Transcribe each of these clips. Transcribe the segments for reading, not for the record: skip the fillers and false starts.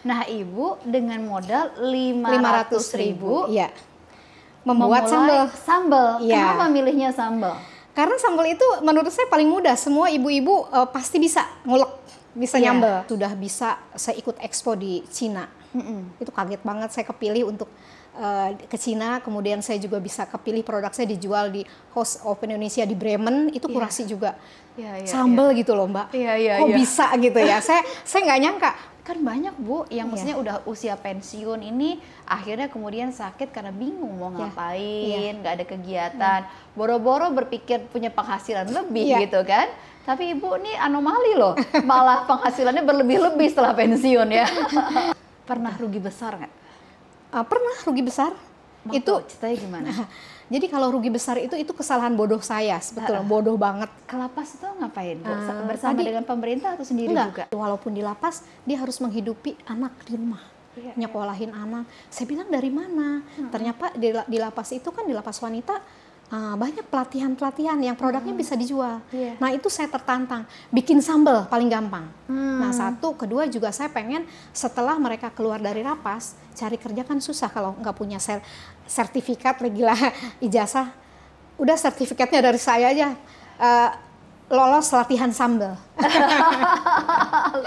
Nah, Ibu dengan modal 500.000 ya, membuat sambal. Ya. Kenapa milihnya sambal? Karena sambal itu menurut saya paling mudah. Semua ibu-ibu pasti bisa ngulek, bisa nyambel. Sudah bisa saya ikut expo di Cina. Itu kaget banget saya kepilih untuk ke Cina. Kemudian saya juga bisa kepilih produk saya dijual di Host of Indonesia di Bremen. Itu kurasi juga. Sambal gitu loh Mbak. Kok bisa gitu ya? Saya nggak nyangka. Kan banyak Bu yang maksudnya udah usia pensiun ini akhirnya kemudian sakit karena bingung mau ngapain, nggak ada kegiatan, boro-boro berpikir punya penghasilan lebih gitu kan. Tapi Ibu ini anomali loh, malah penghasilannya berlebih-lebih setelah pensiun ya. Pernah rugi besar nggak? Pernah rugi besar. Itu ceritanya gimana? Jadi kalau rugi besar itu kesalahan bodoh saya sebetulnya, bodoh banget. Ke lapas itu ngapain Bu? Bersama dengan pemerintah atau sendiri juga? Walaupun di lapas dia harus menghidupi anak di rumah, nyekolahin anak. Saya bilang dari mana? Ternyata di lapas itu kan, di lapas wanita banyak pelatihan-pelatihan yang produknya bisa dijual. Nah itu saya tertantang, bikin sambal paling gampang. Nah satu, kedua juga saya pengen setelah mereka keluar dari lapas, cari kerja kan susah kalau nggak punya sertifikat, gila ijazah. Udah sertifikatnya dari saya aja, lolos latihan sambal.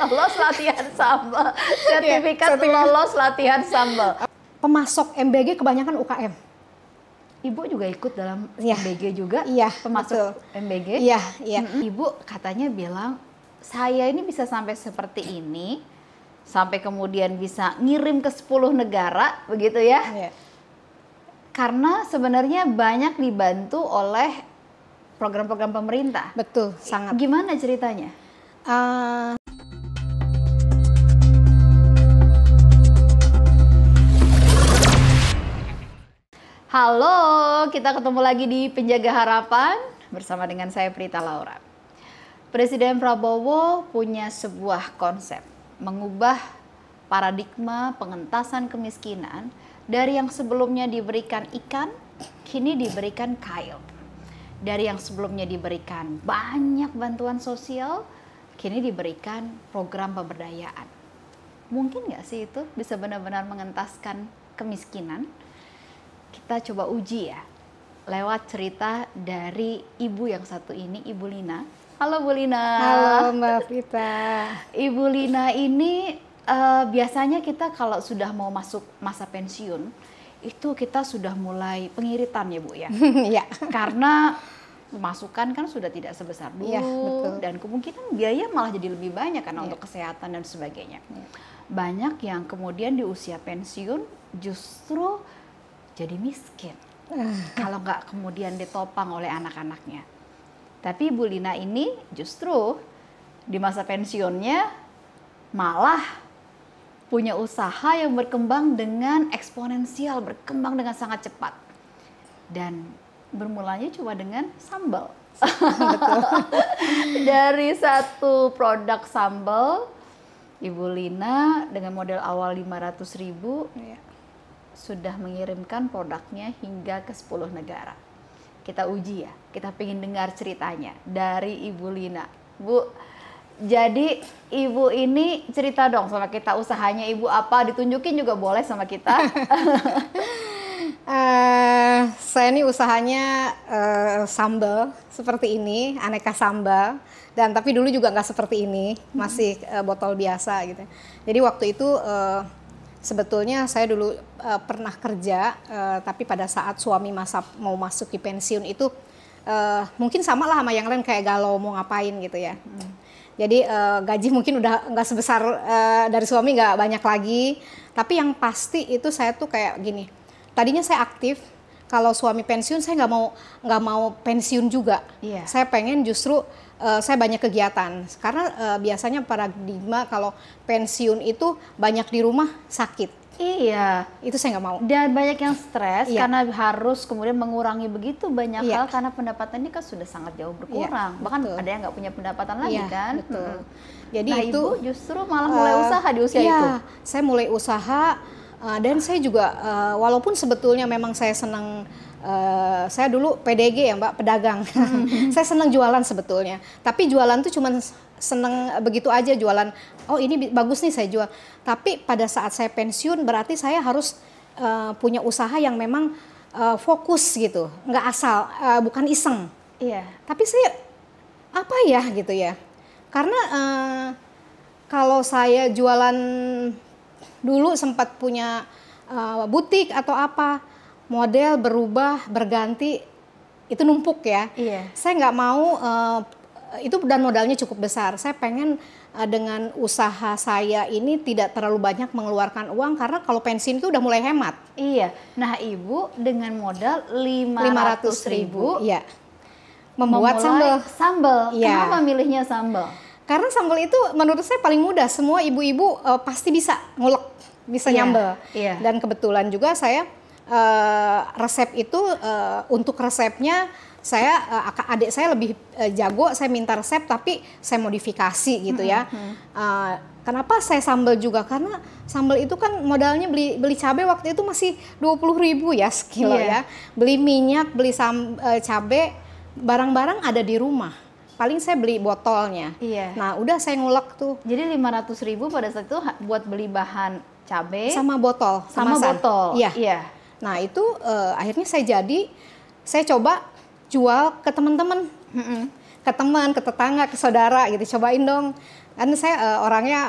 Lolos latihan sambal, sertifikat lolos latihan sambal. Pemasok MBG kebanyakan UKM. Ibu juga ikut dalam MBG juga? Iya, pemasok MBG? Iya. Ibu katanya bilang, saya ini bisa sampai seperti ini, sampai kemudian bisa ngirim ke 10 negara, begitu ya? Karena sebenarnya banyak dibantu oleh program-program pemerintah. Betul, sangat. Gimana ceritanya? Halo, kita ketemu lagi di Penjaga Harapan bersama dengan saya Prita Laura. Presiden Prabowo punya sebuah konsep mengubah paradigma pengentasan kemiskinan dari yang sebelumnya diberikan ikan, kini diberikan kail. Dari yang sebelumnya diberikan banyak bantuan sosial, kini diberikan program pemberdayaan. Mungkin nggak sih itu bisa benar-benar mengentaskan kemiskinan? Kita coba uji ya, lewat cerita dari ibu yang satu ini, Ibu Lina. Halo Bu Lina. Halo Mbak Prita. Ibu Lina ini biasanya kita kalau sudah mau masuk masa pensiun, itu kita sudah mulai pengiritan ya Bu ya. Iya. Karena pemasukan kan sudah tidak sebesar dulu, betul. Dan kemungkinan biaya malah jadi lebih banyak karena untuk kesehatan dan sebagainya. Banyak yang kemudian di usia pensiun justru jadi miskin kalau nggak kemudian ditopang oleh anak-anaknya. Tapi Bu Lina ini justru di masa pensiunnya malah punya usaha yang berkembang dengan eksponensial, berkembang dengan sangat cepat. Dan bermulanya cuma dengan sambal. Dari satu produk sambal, Ibu Lina dengan modal awal 500.000 sudah mengirimkan produknya hingga ke 10 negara. Kita uji ya, kita pengen dengar ceritanya dari Ibu Lina. Bu, jadi Ibu ini cerita dong sama kita usahanya Ibu apa, ditunjukin juga boleh sama kita. Saya ini usahanya sambal seperti ini, aneka sambal. Dan tapi dulu juga nggak seperti ini, masih botol biasa gitu. Jadi waktu itu sebetulnya saya dulu pernah kerja, tapi pada saat suami mau masuk di pensiun itu mungkin sama lah sama yang lain, kayak galau mau ngapain gitu ya. Jadi gaji mungkin udah nggak sebesar dari suami, nggak banyak lagi. Tapi yang pasti itu saya tuh kayak gini. Tadinya saya aktif, kalau suami pensiun saya nggak mau pensiun juga. Saya pengen justru saya banyak kegiatan, karena biasanya paradigma kalau pensiun itu banyak di rumah sakit. Iya, itu saya nggak mau. Dan banyak yang stres karena harus kemudian mengurangi begitu banyak hal karena pendapatannya kan sudah sangat jauh berkurang. Bahkan ada yang nggak punya pendapatan lagi kan. Betul. Jadi nah, itu Ibu justru malah mulai usaha di usia itu. Saya mulai usaha dan saya juga walaupun sebetulnya memang saya senang. Saya dulu PDG ya Mbak, pedagang. Saya senang jualan sebetulnya. Tapi jualan tuh cuman seneng begitu aja jualan. Oh ini bagus nih saya jual. Tapi pada saat saya pensiun berarti saya harus punya usaha yang memang fokus gitu, nggak asal, bukan iseng. Iya. Tapi saya apa ya gitu ya? Karena kalau saya jualan dulu sempat punya butik atau apa, model berubah berganti itu numpuk ya. Iya. Saya nggak mau itu dan modalnya cukup besar. Saya pengen dengan usaha saya ini tidak terlalu banyak mengeluarkan uang karena kalau pensiun itu udah mulai hemat. Iya. Nah, Ibu dengan modal 500.000 iya. Membuat sambal. Iya. Kenapa milihnya sambal? Karena sambal itu menurut saya paling mudah. Semua ibu-ibu pasti bisa ngulek, bisa nyambel. Iya. Dan kebetulan juga saya resep itu untuk resepnya saya adik saya lebih jago, saya minta resep tapi saya modifikasi gitu ya. Kenapa saya sambal juga? Karena sambal itu kan modalnya beli cabai waktu itu masih 20.000 ya sekilo ya. Beli minyak, beli cabai, barang-barang ada di rumah. Paling saya beli botolnya. Iya. Nah udah saya ngulek tuh. Jadi 500.000 pada saat itu buat beli bahan cabai sama botol, sama kemasan. botol. Iya. Nah itu akhirnya saya coba jual ke teman-teman, ke teman, ke tetangga, ke saudara gitu, cobain dong. Karena saya orangnya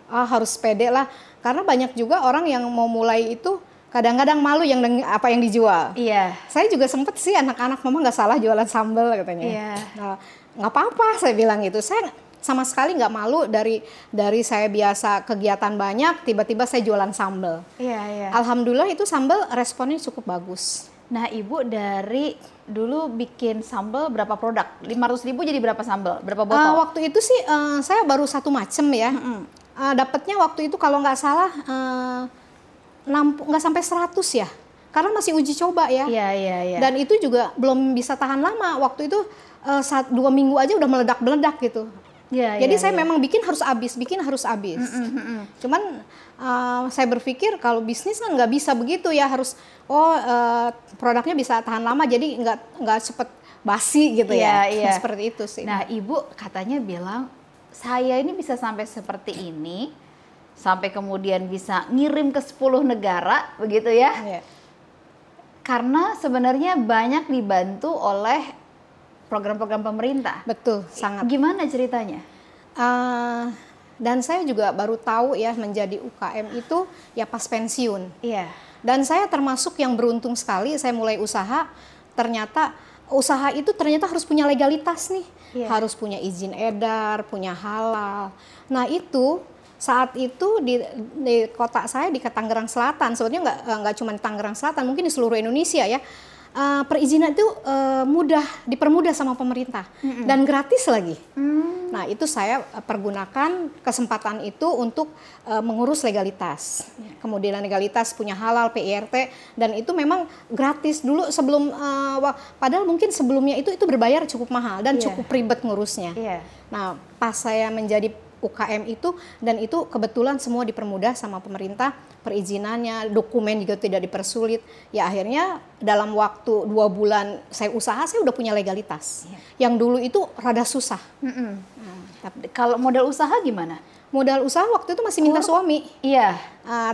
harus pede lah, karena banyak juga orang yang mau mulai itu kadang-kadang malu apa yang dijual. Iya. Saya juga sempet sih anak-anak mama nggak salah jualan sambal katanya. Iya. Nah, nggak apa-apa saya bilang gitu. Saya sama sekali nggak malu dari saya biasa kegiatan banyak, tiba-tiba saya jualan sambal. Iya, iya. Alhamdulillah itu sambal responnya cukup bagus. Nah, Ibu dari dulu bikin sambal berapa produk? 500.000 jadi berapa sambal? Berapa botol? Waktu itu sih saya baru satu macem ya. Dapatnya waktu itu kalau nggak salah nggak sampai 100 ya. Karena masih uji coba ya. Iya, iya, iya. Dan itu juga belum bisa tahan lama. Waktu itu 2 minggu aja udah meledak-meledak gitu. Ya, jadi ya, saya ya. memang bikin harus habis. Cuman saya berpikir kalau bisnis kan nggak bisa begitu ya, harus produknya bisa tahan lama, jadi nggak cepet basi gitu ya. Iya. Seperti itu sih. Nah, Ibu katanya bilang saya ini bisa sampai seperti ini, sampai kemudian bisa ngirim ke 10 negara begitu ya. Iya. Karena sebenarnya banyak dibantu oleh program-program pemerintah. Betul, sangat. Gimana ceritanya? Dan saya juga baru tahu ya menjadi UKM itu ya pas pensiun. Iya. Dan saya termasuk yang beruntung sekali, saya mulai usaha, ternyata usaha itu ternyata harus punya legalitas nih. Iya. Harus punya izin edar, punya halal. Nah itu saat itu di kota saya di Tangerang Selatan, sebetulnya nggak cuma di Tangerang Selatan, mungkin di seluruh Indonesia ya. Perizinan itu dipermudah sama pemerintah dan gratis lagi. Nah itu saya pergunakan kesempatan itu untuk mengurus legalitas. Kemudian legalitas punya halal, PIRT, dan itu memang gratis dulu sebelum padahal mungkin sebelumnya itu berbayar cukup mahal dan cukup ribet ngurusnya. Nah pas saya menjadi UKM itu, dan itu kebetulan semua dipermudah sama pemerintah, perizinannya, dokumen juga tidak dipersulit. Ya akhirnya dalam waktu 2 bulan saya usaha, saya udah punya legalitas. Yang dulu itu rada susah. Tapi kalau modal usaha gimana? Modal usaha waktu itu masih minta suami. Iya.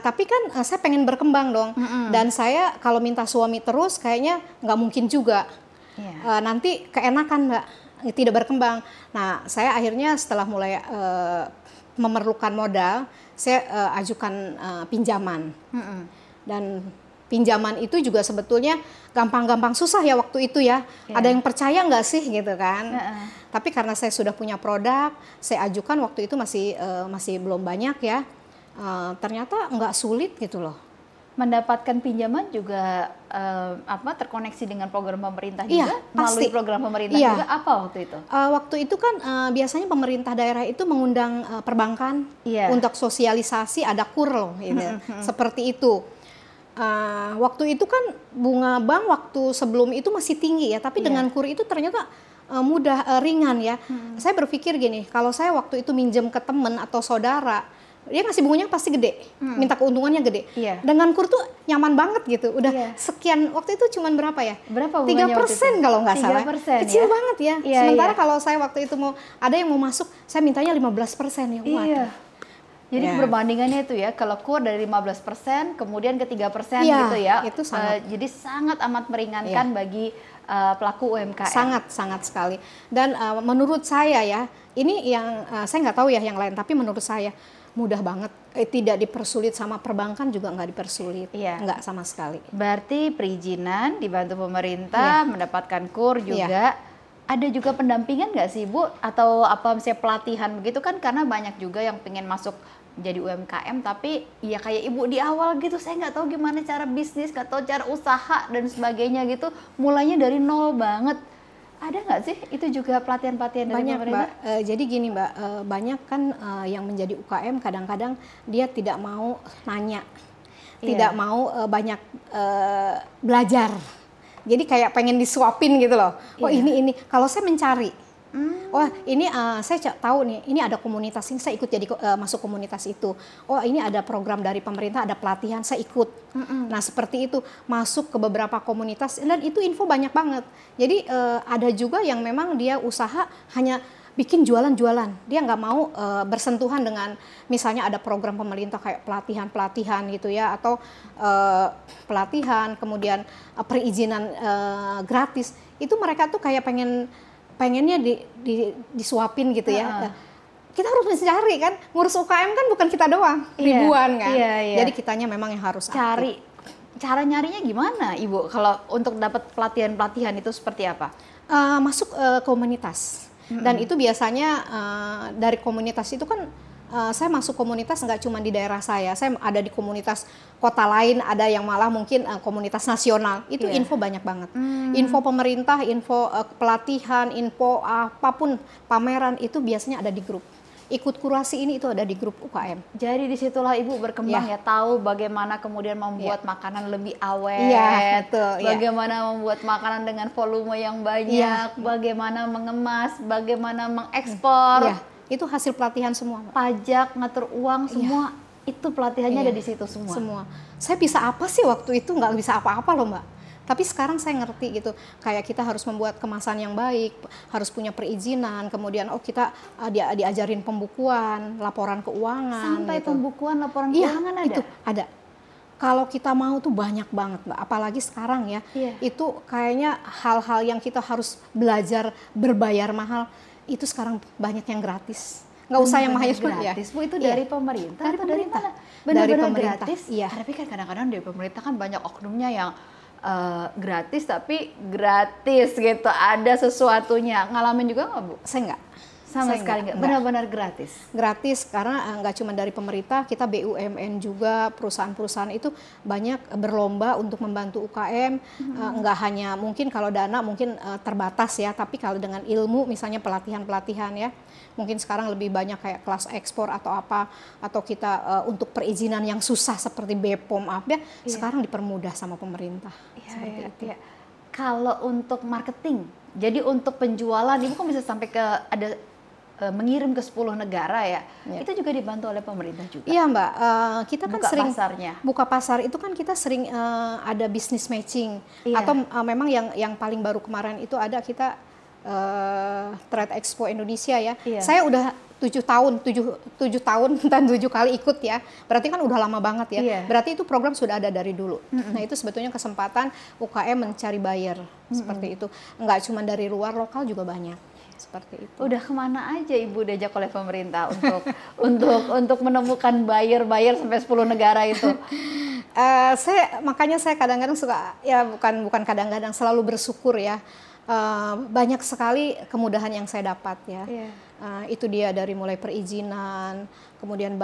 Tapi kan saya pengen berkembang dong. Dan saya kalau minta suami terus kayaknya nggak mungkin juga. Nanti keenakan Mbak, tidak berkembang. Nah, saya akhirnya setelah mulai memerlukan modal, saya ajukan pinjaman. Dan pinjaman itu juga sebetulnya gampang-gampang susah ya waktu itu ya. Ada yang percaya nggak sih gitu kan? Tapi karena saya sudah punya produk, saya ajukan waktu itu masih belum banyak ya. Ternyata nggak sulit gitu loh. Mendapatkan pinjaman juga terkoneksi dengan program pemerintah juga? Melalui program pemerintah juga apa waktu itu? Waktu itu kan biasanya pemerintah daerah itu mengundang perbankan untuk sosialisasi, ada KUR loh, seperti itu. Waktu itu kan bunga bank waktu sebelum itu masih tinggi ya, tapi dengan KUR itu ternyata mudah, ringan ya. Saya berpikir gini, kalau saya waktu itu minjem ke teman atau saudara, dia ngasih bunganya pasti gede, minta keuntungannya gede. Iya. Dengan KUR tuh nyaman banget gitu. Udah Iya. sekian, waktu itu cuman berapa ya? Berapa bunganya waktu itu? 3% kalau nggak salah. 3% Kecil ya? banget ya. Iya, Sementara iya. kalau saya waktu itu ada yang mau masuk, saya mintanya 15% ya. Waduh. Iya. Jadi Ya. perbandingannya itu ya, kalau KUR dari 15%, kemudian ke 3% Iya, gitu ya. itu sangat. Jadi sangat amat meringankan bagi pelaku UMKM. Sangat sekali. Dan menurut saya ya, ini yang saya nggak tahu ya yang lain, tapi menurut saya mudah banget. Tidak dipersulit sama perbankan juga nggak dipersulit, Iya. nggak sama sekali. Berarti perizinan dibantu pemerintah, mendapatkan KUR juga. Ada juga pendampingan nggak sih Bu? Atau apa misalnya pelatihan begitu kan, karena banyak juga yang pengen masuk jadi UMKM tapi ya kayak Ibu di awal gitu, saya nggak tahu gimana cara bisnis, nggak tahu cara usaha dan sebagainya gitu, mulainya dari nol banget. Ada nggak sih itu juga pelatihan-pelatihan dari Banyak pemerintah? Mbak, jadi gini Mbak, banyak kan yang menjadi UKM kadang-kadang dia tidak mau nanya, tidak mau banyak belajar. Jadi kayak pengen disuapin gitu loh. Oh ini, kalau saya mencari. Wah ini saya tahu nih, ini ada komunitas ini, saya ikut jadi masuk komunitas itu. Oh ini ada program dari pemerintah, ada pelatihan, saya ikut. Nah seperti itu, masuk ke beberapa komunitas dan itu info banyak banget. Jadi ada juga yang memang dia usaha hanya bikin jualan-jualan, dia nggak mau bersentuhan dengan misalnya ada program pemerintah kayak pelatihan-pelatihan gitu ya, atau pelatihan kemudian perizinan gratis. Itu mereka tuh kayak pengennya disuapin gitu ya. Nah, kita harus mencari kan, ngurus UKM kan bukan kita doang, ribuan kan. Jadi kitanya memang yang harus cari. Cara nyarinya gimana Ibu? Kalau untuk dapat pelatihan-pelatihan itu seperti apa? Masuk komunitas. Dan itu biasanya dari komunitas itu kan saya masuk komunitas nggak cuma di daerah saya ada di komunitas kota lain, ada yang malah mungkin komunitas nasional. Itu info banyak banget. Info pemerintah, info pelatihan, info apapun pameran itu biasanya ada di grup. Ikut kurasi ini itu ada di grup UKM. Jadi disitulah Ibu berkembang ya, tahu bagaimana kemudian membuat makanan lebih awet, betul, bagaimana membuat makanan dengan volume yang banyak, bagaimana mengemas, bagaimana mengekspor. Itu hasil pelatihan semua, Mbak. Pajak, ngatur uang, semua itu pelatihannya ada di situ semua. Saya bisa apa sih waktu itu? Nggak bisa apa-apa loh Mbak. Tapi sekarang saya ngerti gitu, kayak kita harus membuat kemasan yang baik, harus punya perizinan, kemudian kita diajarin pembukuan, laporan keuangan. Sampai gitu. pembukuan laporan keuangan ada? Itu ada. Kalau kita mau tuh banyak banget Mbak, apalagi sekarang ya, itu kayaknya hal-hal yang kita harus belajar berbayar mahal, itu sekarang banyak yang gratis. Nggak usah yang mahal gratis. Bu, itu dari pemerintah dari atau pemerintah. dari mana? Benar-benar Dari pemerintah. gratis? Iya. Tapi kan kadang-kadang dari pemerintah kan banyak oknumnya yang gratis tapi gratis gitu, ada sesuatunya. Ngalamin juga nggak Bu? Saya nggak. Sama sekali nggak, benar-benar gratis. Gratis karena nggak cuma dari pemerintah, kita BUMN juga, perusahaan-perusahaan itu banyak berlomba untuk membantu UKM. Nggak hanya mungkin kalau dana mungkin terbatas ya, tapi kalau dengan ilmu misalnya pelatihan-pelatihan ya, mungkin sekarang lebih banyak kayak kelas ekspor atau apa, atau kita untuk perizinan yang susah seperti BPOM sekarang dipermudah sama pemerintah. Seperti itu. Kalau untuk marketing, jadi untuk penjualan, Ibu kan bisa sampai ke ada mengirim ke 10 negara ya. Itu juga dibantu oleh pemerintah juga. Iya Mbak, kita kan buka sering pasarnya. Buka pasar itu kan kita sering ada business matching atau memang yang paling baru kemarin itu ada kita Trade Expo Indonesia ya. Saya udah 7 tahun dan 7 kali ikut ya. Berarti kan udah lama banget ya. Berarti itu program sudah ada dari dulu. Nah itu sebetulnya kesempatan UKM mencari buyer seperti itu. Enggak cuma dari luar, lokal juga banyak. Seperti itu. Udah kemana aja Ibu diajak oleh pemerintah untuk menemukan buyer sampai 10 negara itu? Makanya saya kadang-kadang suka ya bukan kadang-kadang, selalu bersyukur ya. Banyak sekali kemudahan yang saya dapat ya. Itu dia dari mulai perizinan, kemudian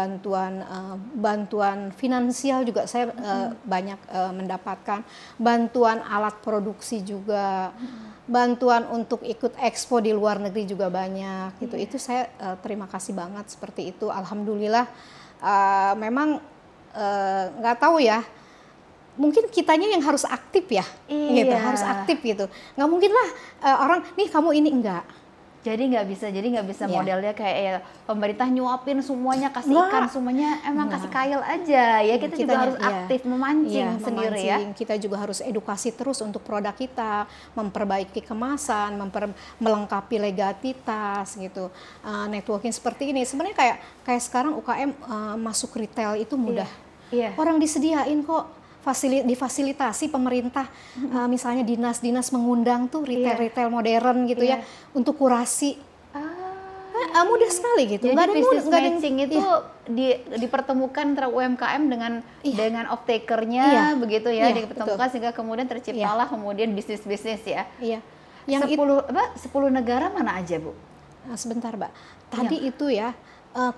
bantuan finansial juga saya banyak mendapatkan, bantuan alat produksi juga. Bantuan untuk ikut expo di luar negeri juga banyak gitu. Itu saya terima kasih banget seperti itu. Alhamdulillah. Memang nggak tahu ya, mungkin kitanya yang harus aktif ya, gitu, harus aktif gitu. Nggak mungkin lah orang nih kamu ini enggak. Jadi nggak bisa Iya. modelnya kayak ya, pemerintah nyuapin semuanya, kasih Nggak. ikan semuanya, emang kasih kail aja ya. Kita juga harus iya. aktif memancing Iya, sendiri ya. memancing. Kita juga harus edukasi terus untuk produk kita, memperbaiki kemasan, melengkapi legalitas gitu. Networking seperti ini sebenarnya kayak sekarang UKM masuk retail itu mudah. Iya. Orang disediain kok. Difasilitasi pemerintah, misalnya dinas-dinas mengundang tuh retail-retail modern gitu ya untuk kurasi. Mudah sekali gitu. Jadi bisnis nggak ada matching itu dipertemukan antara UMKM dengan off takernya Iya. begitu ya, Iya, dipertemukan betul. sehingga kemudian terciptalah kemudian bisnis-bisnis ya. Iya. 10 negara mana aja, Bu? Sebentar, Mbak. Tadi itu ya,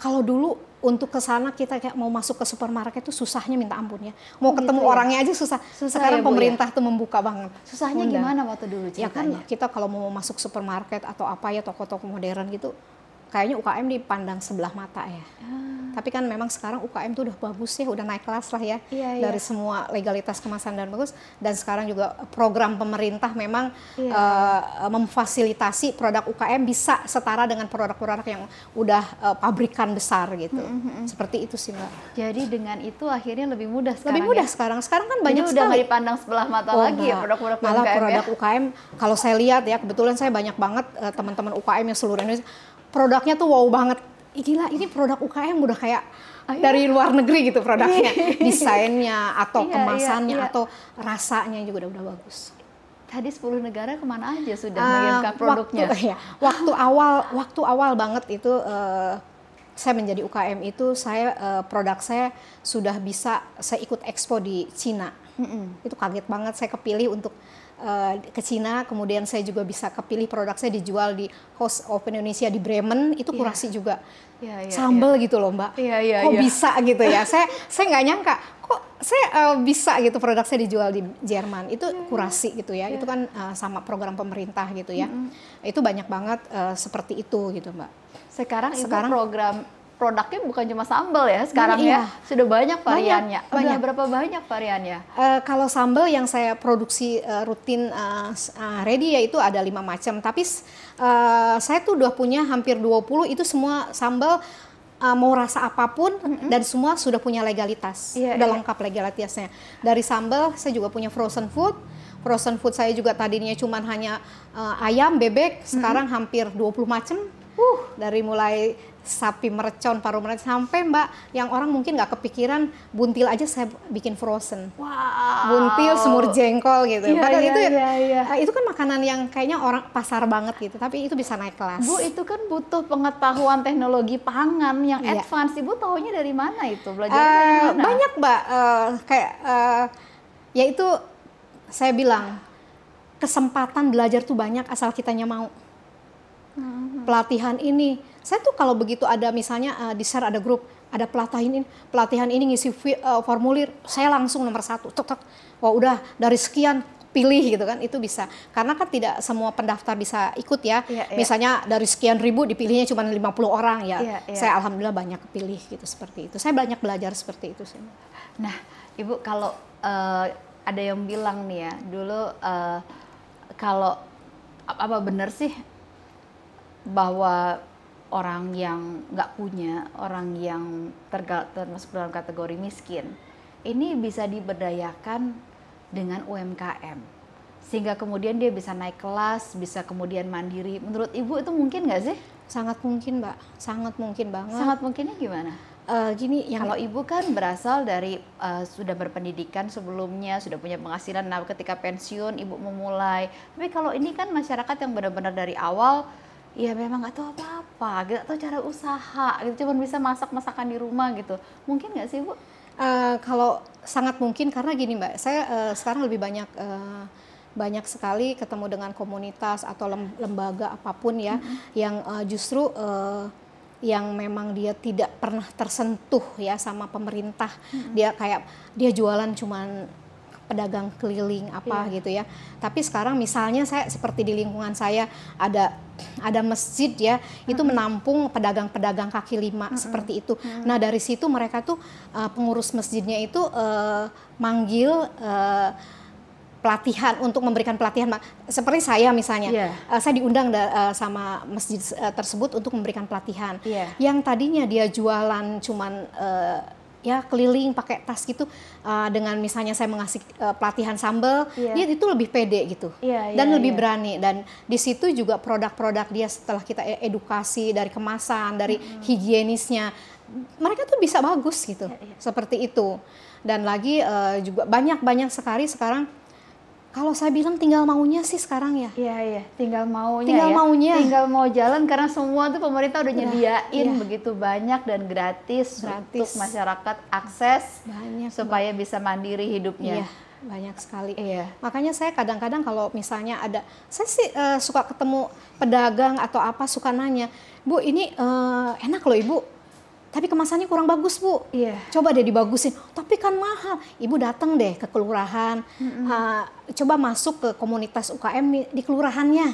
kalau dulu untuk ke sana kita kayak mau masuk ke supermarket itu susahnya minta ampun ya. Mau ketemu gitu ya? orangnya aja susah. Susah Sekarang ya, Bu, pemerintah tuh membuka banget. Susahnya Undang. gimana waktu dulu Ya kan ceritanya? kita kalau mau masuk supermarket atau apa ya toko-toko modern gitu, kayaknya UKM dipandang sebelah mata ya. Tapi kan memang sekarang UKM tuh udah bagus ya, udah naik kelas lah ya. Iya, dari iya. semua legalitas kemasan dan bagus. Dan sekarang juga program pemerintah memang memfasilitasi produk UKM bisa setara dengan produk-produk yang udah pabrikan besar gitu. Seperti itu sih, Mbak. Jadi dengan itu akhirnya lebih mudah sekarang. Lebih mudah ya? sekarang. Sekarang kan Jadi banyak udah sekali. nggak dipandang sebelah mata lagi ya Enggak. produk-produk Malah UMKM produk ya? UKM, kalau saya lihat ya, kebetulan saya banyak banget teman-teman UKM yang seluruh Indonesia, produknya tuh wow banget. Gila, ini produk UKM udah kayak dari luar negeri gitu produknya. Desainnya, atau Iya, kemasannya, iya. atau rasanya juga udah bagus. Tadi 10 negara kemana aja sudah mengirimkan produknya? Waktu awal banget itu saya menjadi UKM itu produk saya sudah bisa saya ikut expo di Cina. Itu kaget banget, saya kepilih untuk ke Cina, kemudian saya juga bisa kepilih produk saya dijual di Host of Indonesia di Bremen, itu kurasi juga. Sambal gitu loh, Mbak. Kok bisa gitu ya? Saya nggak nyangka kok saya bisa gitu produk saya dijual di Jerman. Itu kurasi gitu ya. Itu kan sama program pemerintah gitu ya. Itu banyak banget seperti itu gitu, Mbak. Sekarang program produknya bukan cuma sambal ya sekarang Iya. ya, sudah banyak variannya. Udah banyak. berapa banyak variannya? Kalau sambal yang saya produksi rutin ready ya itu ada 5 macam. Tapi saya tuh udah punya hampir 20, itu semua sambal mau rasa apapun dan semua sudah punya legalitas. Udah lengkap legalitasnya. Dari sambal saya juga punya frozen food. Frozen food saya juga tadinya cuman hanya ayam, bebek, sekarang hampir 20 macam. Dari mulai sapi mercon, paru mercon, sampai Mbak yang orang mungkin nggak kepikiran, buntil aja saya bikin frozen. Wow. Buntil, semur jengkol gitu. Padahal itu itu kan makanan yang kayaknya orang pasar banget gitu, tapi itu bisa naik kelas. Bu, itu kan butuh pengetahuan teknologi pangan yang advance. Ibu taunya dari mana itu? Belajar dari mana? Banyak, Mbak. Ya itu saya bilang kesempatan belajar tuh banyak asal kitanya mau. Pelatihan ini, saya tuh kalau begitu ada misalnya di share ada grup, ada pelatihan ini ngisi formulir, saya langsung nomor 1, wah udah dari sekian pilih gitu kan, itu bisa. Karena kan tidak semua pendaftar bisa ikut ya. Misalnya dari sekian ribu dipilihnya cuma 50 orang ya. Saya alhamdulillah banyak kepilih gitu, seperti itu. Saya banyak belajar seperti itu sih. Nah, Ibu kalau ada yang bilang nih ya, dulu kalau apa benar sih bahwa orang yang nggak punya, orang yang termasuk dalam kategori miskin, ini bisa diberdayakan dengan UMKM, sehingga kemudian dia bisa naik kelas, bisa kemudian mandiri. Menurut Ibu itu mungkin nggak sih? Sangat mungkin, Mbak. Sangat mungkin banget. Sangat mungkinnya gimana? Kalau Ibu kan berasal dari sudah berpendidikan sebelumnya, sudah punya penghasilan, nah ketika pensiun Ibu memulai. Tapi kalau ini kan masyarakat yang benar-benar dari awal, ya memang nggak tahu apa-apa, nggak tahu cara usaha, gitu, cuma bisa masak-masakan di rumah gitu. Mungkin nggak sih, Bu? Kalau sangat mungkin, karena gini, Mbak, saya sekarang lebih banyak sekali ketemu dengan komunitas atau lembaga apapun ya, yang justru yang memang dia tidak pernah tersentuh ya sama pemerintah. Dia jualan cuman pedagang keliling gitu ya. Tapi sekarang misalnya saya seperti di lingkungan saya ada masjid ya, itu menampung pedagang-pedagang kaki lima seperti itu. Nah, dari situ mereka tuh pengurus masjidnya itu manggil pelatihan untuk memberikan pelatihan seperti saya misalnya, saya diundang sama masjid tersebut untuk memberikan pelatihan. Yang tadinya dia jualan cuman ya keliling pakai tas gitu, dengan misalnya saya mengasih pelatihan sambal, dia itu lebih pede gitu, dan lebih berani. Dan di situ juga produk-produk dia setelah kita edukasi dari kemasan, dari higienisnya, mereka tuh bisa bagus gitu, seperti itu. Dan lagi juga banyak sekali sekarang. Kalau saya bilang tinggal maunya sih sekarang ya. Tinggal maunya. Tinggal mau jalan, karena semua tuh pemerintah udah nyediain begitu banyak dan gratis untuk masyarakat akses supaya bisa mandiri hidupnya. Banyak sekali. Makanya saya kadang-kadang kalau misalnya saya sih suka ketemu pedagang atau apa, suka nanya, Bu ini enak loh Ibu, tapi kemasannya kurang bagus Bu, coba deh dibagusin, tapi kan mahal. Ibu datang deh ke kelurahan, coba masuk ke komunitas UKM di kelurahannya,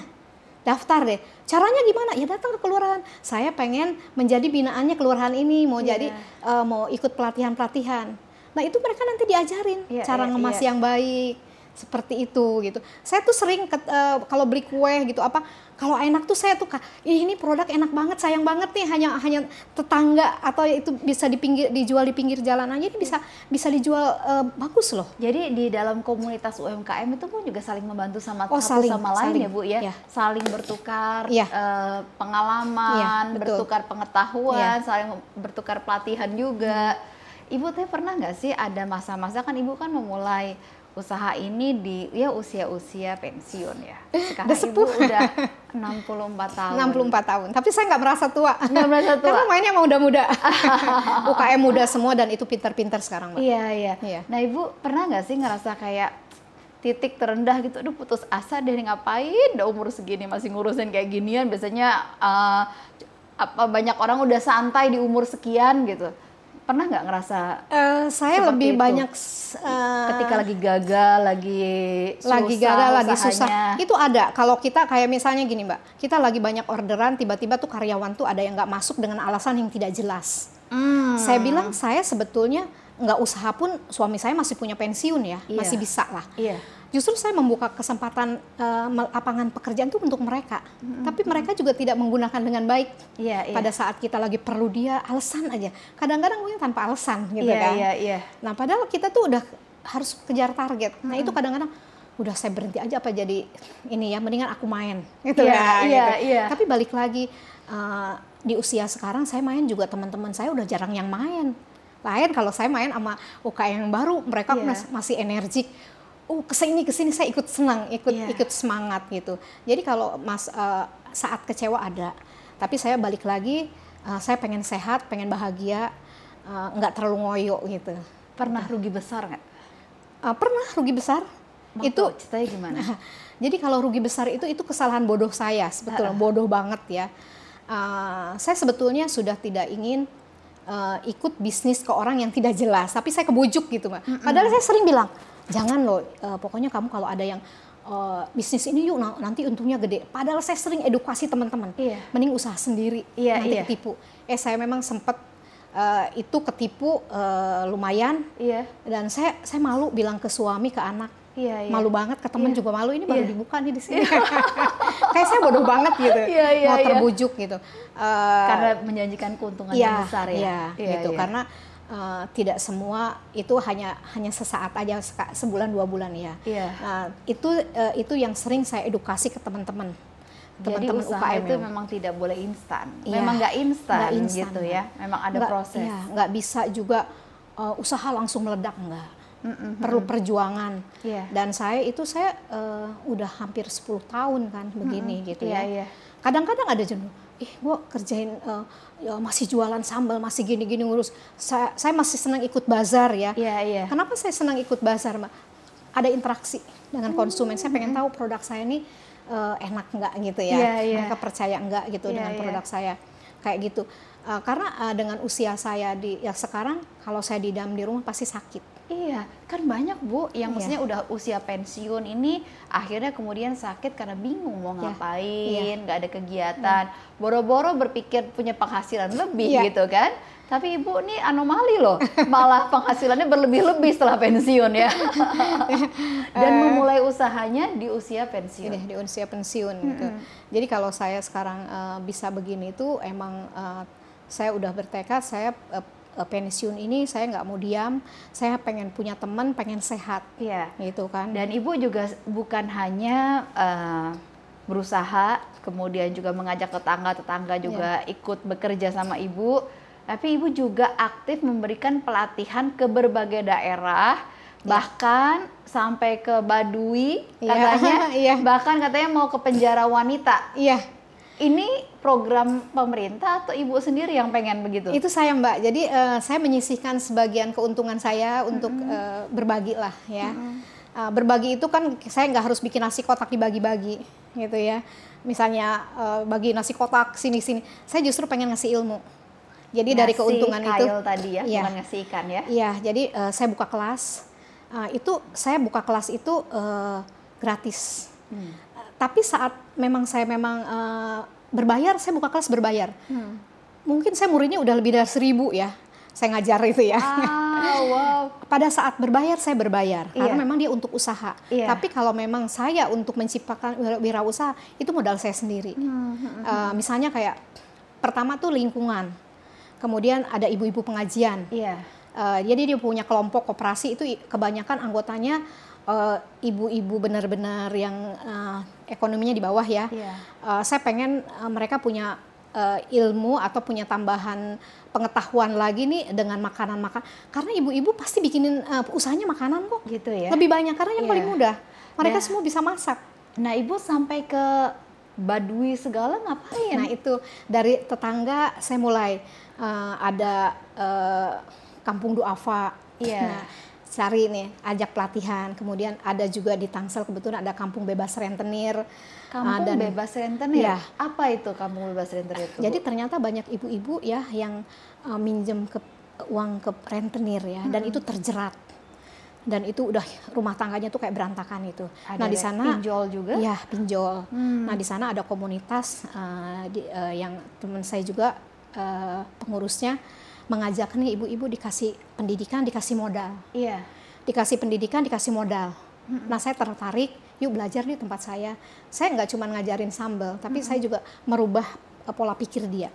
daftar deh. Caranya gimana? Ya datang ke kelurahan, saya pengen menjadi binaannya kelurahan ini, mau jadi mau ikut pelatihan-pelatihan. Nah itu mereka nanti diajarin cara ngemas yang baik, seperti itu gitu. Saya tuh sering kalau beli kue gitu apa, kalau enak tuh saya tuh ini produk enak banget, sayang banget nih hanya tetangga atau itu bisa dijual di pinggir jalan aja, ini bisa dijual bagus loh. Jadi di dalam komunitas UMKM itu pun juga saling membantu satu sama lain ya Bu ya, saling bertukar pengalaman, bertukar pengetahuan, saling bertukar pelatihan juga. Ibu teh pernah nggak sih ada masa-masa, kan Ibu kan memulai usaha ini di usia-usia pensiun ya. Sekarang Ibu udah 64 tahun. 64 tahun. Tapi saya nggak merasa tua. Nggak merasa tua. Karena mainnya sama muda-muda. UKM muda semua dan itu pintar-pintar sekarang, Mbak. Iya. Nah Ibu pernah nggak sih ngerasa kayak titik terendah gitu, aduh putus asa deh, ngapain udah umur segini masih ngurusin kayak ginian. Biasanya banyak orang udah santai di umur sekian gitu. Pernah nggak ngerasa saya lebih banyak ketika lagi gagal, lagi susah, itu ada. Kalau kita kayak misalnya gini Mbak, kita lagi banyak orderan, tiba-tiba tuh karyawan tuh ada yang nggak masuk dengan alasan yang tidak jelas. Saya bilang saya sebetulnya nggak usaha pun suami saya masih punya pensiun ya, masih bisa lah. Justru saya membuka kesempatan lapangan pekerjaan itu untuk mereka. Tapi mereka juga tidak menggunakan dengan baik. Pada saat kita lagi perlu dia, alasan aja. Kadang-kadang mungkin tanpa alasan gitu kan. Nah padahal kita tuh udah harus kejar target. Nah itu kadang-kadang udah saya berhenti aja apa jadi ini ya, mendingan aku main gitu Tapi balik lagi di usia sekarang saya main juga, teman-teman saya udah jarang yang main. Lain kalau saya main sama UKM yang baru, mereka masih energik. Kesini saya ikut senang, ikut semangat gitu. Jadi kalau saat kecewa ada, tapi saya balik lagi, saya pengen sehat, pengen bahagia, nggak terlalu ngoyo gitu. Pernah rugi besar nggak? Pernah rugi besar. Itu ceritanya gimana? Jadi kalau rugi besar itu kesalahan bodoh saya, sebetulnya bodoh banget ya. Saya sebetulnya sudah tidak ingin ikut bisnis ke orang yang tidak jelas, tapi saya kebujuk gitu Mbak. Padahal saya sering bilang, jangan loh, pokoknya kamu kalau ada yang bisnis ini yuk, nanti untungnya gede. Padahal saya sering edukasi teman-teman, mending usaha sendiri, nanti ketipu. Saya memang sempat itu ketipu lumayan, dan saya malu bilang ke suami, ke anak, malu banget, ke teman juga malu. Ini baru dibuka nih di sini. Kayak saya bodoh banget gitu, mau terbujuk gitu. Karena menjanjikan keuntungan yang besar gitu. Karena tidak semua itu hanya sesaat aja, sebulan 2 bulan ya. Nah, itu yang sering saya edukasi ke teman-teman. Jadi usaha UKM itu memang tidak boleh instan. Memang nggak instan gitu ya. Memang ada proses. Nggak bisa juga usaha langsung meledak, enggak. Perlu perjuangan. Dan saya udah hampir 10 tahun kan begini gitu ya. Kadang-kadang ada jenuh. Gue kerjain masih jualan sambal, masih gini-gini ngurus. Saya masih senang ikut bazar ya. Kenapa saya senang ikut bazar, Mbak? Ada interaksi dengan konsumen. Saya pengen tahu produk saya ini enak nggak gitu ya. Mereka percaya nggak gitu dengan produk saya. Kayak gitu. Karena dengan usia saya sekarang, kalau saya diam di rumah pasti sakit. Kan banyak Bu yang maksudnya udah usia pensiun ini akhirnya kemudian sakit karena bingung mau ngapain, nggak ada kegiatan, boro-boro berpikir punya penghasilan lebih gitu kan. Tapi Ibu nih anomali loh, malah penghasilannya berlebih-lebih setelah pensiun ya. Dan memulai usahanya di usia pensiun. Ini di usia pensiun gitu. Jadi kalau saya sekarang bisa begini itu emang saya udah bertekad, saya pensiun ini saya nggak mau diam, saya pengen punya teman, pengen sehat, gitu kan. Dan Ibu juga bukan hanya berusaha, kemudian juga mengajak tetangga-tetangga juga ikut bekerja sama Ibu, tapi Ibu juga aktif memberikan pelatihan ke berbagai daerah, bahkan sampai ke Baduy katanya, bahkan katanya mau ke penjara wanita. Ini program pemerintah atau Ibu sendiri yang pengen begitu? Itu saya Mbak, jadi saya menyisihkan sebagian keuntungan saya untuk berbagi lah ya. Berbagi itu kan saya nggak harus bikin nasi kotak dibagi-bagi gitu ya. Misalnya bagi nasi kotak sini-sini, saya justru pengen ngasih ilmu. Jadi dari keuntungan itu tadi ya, bukan ngasih ikan ya? Iya, jadi saya buka kelas. Saya buka kelas itu gratis. Tapi saat saya memang berbayar, saya buka kelas berbayar. Mungkin saya muridnya udah lebih dari 1.000 ya, saya ngajar itu ya. Wow. Pada saat berbayar, saya berbayar. Karena memang dia untuk usaha. Tapi kalau memang saya untuk menciptakan wirausaha, itu modal saya sendiri. Misalnya kayak, pertama tuh lingkungan. Kemudian ada ibu-ibu pengajian. Jadi dia punya kelompok koperasi, itu kebanyakan anggotanya ibu-ibu benar-benar yang ekonominya di bawah ya. Saya pengen mereka punya ilmu atau punya tambahan pengetahuan lagi nih dengan makanan-makanan. Karena ibu-ibu pasti bikinin usahanya makanan kok. Gitu ya. Lebih banyak karena yang paling mudah. Mereka semua bisa masak. Nah, Ibu sampai ke Baduy segala ngapain? Nah, itu dari tetangga saya mulai ada kampung duafa. Nah, cari nih, ajak pelatihan. Kemudian ada juga di Tangsel kebetulan ada kampung bebas rentenir. Kampung bebas rentenir? Apa itu kampung bebas rentenir itu? Jadi ternyata banyak ibu-ibu ya yang minjem uang ke rentenir ya, dan itu terjerat. Dan itu udah rumah tangganya tuh kayak berantakan itu. Nah di sana pinjol juga? Ya pinjol. Nah di sana ada komunitas yang teman saya juga pengurusnya mengajak nih ibu-ibu dikasih pendidikan, dikasih modal. Dikasih pendidikan, dikasih modal. Nah saya tertarik, yuk belajar di tempat saya. Saya nggak cuma ngajarin sambal, tapi saya juga merubah pola pikir dia.